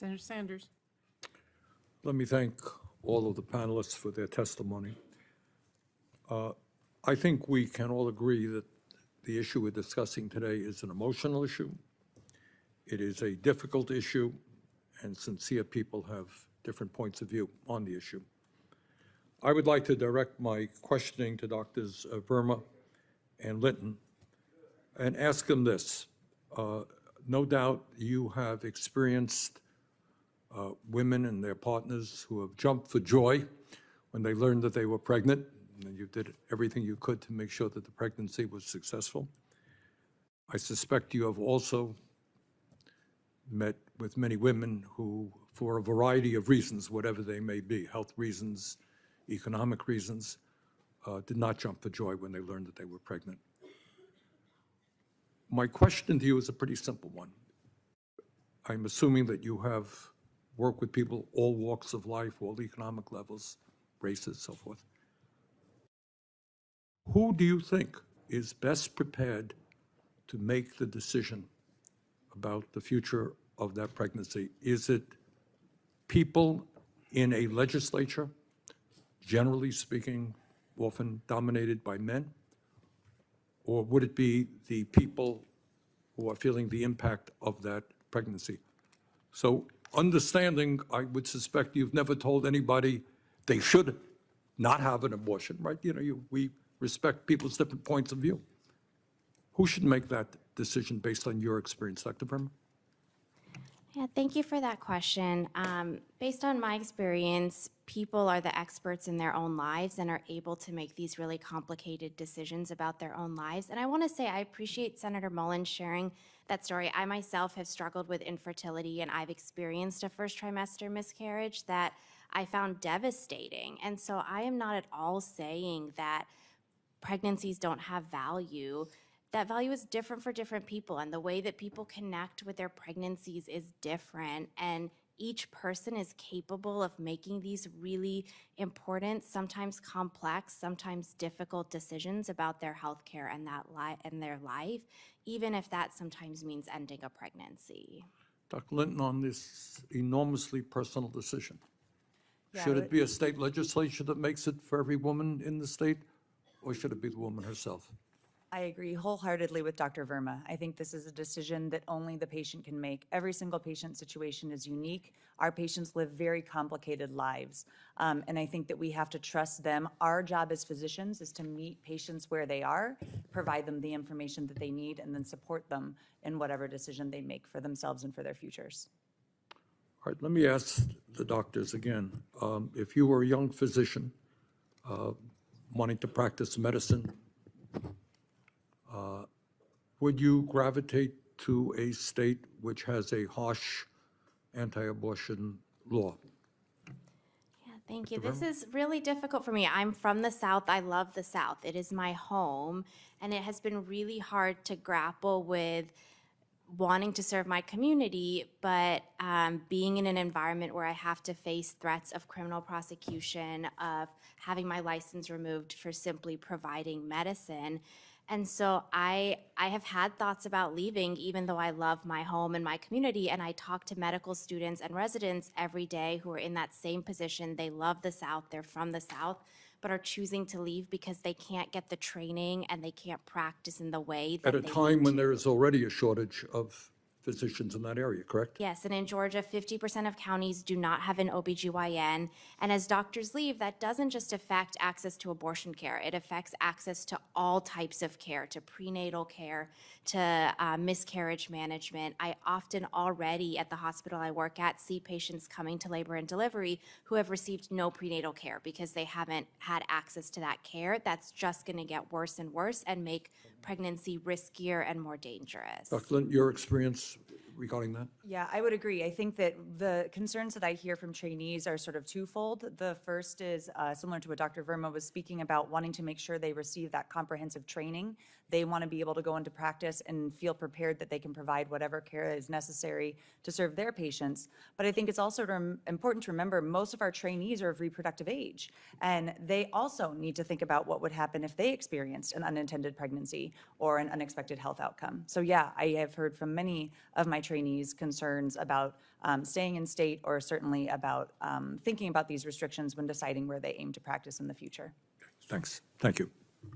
Senator Sanders. Let me thank all of the panelists for their testimony. I think we can all agree that the issue we're discussing today is an emotional issue. It is a difficult issue, and sincere people have different points of view on the issue. I would like to direct my questioning to Drs. Verma and Linton and ask them this. No doubt you have experienced women and their partners who have jumped for joy when they learned that they were pregnant, and you did everything you could to make sure that the pregnancy was successful. I suspect you have also met with many women who, for a variety of reasons, whatever they may be, health reasons, economic reasons, did not jump for joy when they learned that they were pregnant. My question to you is a pretty simple one. I'm assuming that you have worked with people, all walks of life, all economic levels, races, so forth. Who do you think is best prepared to make the decision about the future of that pregnancy? Is it people in a legislature, generally speaking, often dominated by men? Or would it be the people who are feeling the impact of that pregnancy? So understanding, I would suspect you've never told anybody they should not have an abortion, right? We respect people's different points of view. Who should make that decision based on your experience, Dr. Verma? Yeah, thank you for that question. Based on my experience, people are the experts in their own lives and are able to make these really complicated decisions about their own lives. And I want to say I appreciate Senator Mullin sharing that story. I myself have struggled with infertility, and I've experienced a first trimester miscarriage that I found devastating. And so I am not at all saying that pregnancies don't have value. That value is different for different people, and the way that people connect with their pregnancies is different, and each person is capable of making these really important, sometimes complex, sometimes difficult decisions about their health care and their life, even if that sometimes means ending a pregnancy. Dr. Linton, on this enormously personal decision, Yeah, should it be a state legislature that makes it for every woman in the state, or should it be the woman herself? I agree wholeheartedly with Dr. Verma. I think this is a decision that only the patient can make. Every single patient situation is unique. Our patients live very complicated lives. And I think that we have to trust them. Our job as physicians is to meet patients where they are, provide them the information that they need, and then support them in whatever decision they make for themselves and for their futures. All right, let me ask the doctors again. If you were a young physician wanting to practice medicine, would you gravitate to a state which has a harsh anti-abortion law? Yeah, thank you. This is really difficult for me. I'm from the South. I love the South. It is my home, and it has been really hard to grapple with wanting to serve my community, but being in an environment where I have to face threats of criminal prosecution, of having my license removed for simply providing medicine. And so I have had thoughts about leaving, even though I love my home and my community, and I talk to medical students and residents every day who are in that same position. They love the South, they're from the South, but are choosing to leave because they can't get the training and they can't practice in the way that At a time when there is already a shortage of physicians in that area, correct? Yes, and in Georgia, 50% of counties do not have an OBGYN. And as doctors leave, that doesn't just affect access to abortion care. It affects access to all types of care, to prenatal care, to miscarriage management. I often already at the hospital I work at see patients coming to labor and delivery who have received no prenatal care because they haven't had access to that care. That's just going to get worse and worse and make pregnancy riskier and more dangerous. Dr. Linton, your experience regarding that? Yeah, I would agree. I think that the concerns that I hear from trainees are sort of twofold. The first is similar to what Dr. Verma was speaking about, wanting to make sure they receive that comprehensive training. They want to be able to go into practice and feel prepared that they can provide whatever care is necessary to serve their patients. But I think it's also important to remember most of our trainees are of reproductive age, and they also need to think about what would happen if they experienced an unintended pregnancy or an unexpected health outcome. So yeah, I have heard from many of my trainees' concerns about staying in state, or certainly about thinking about these restrictions when deciding where they aim to practice in the future. Thanks. Thank you.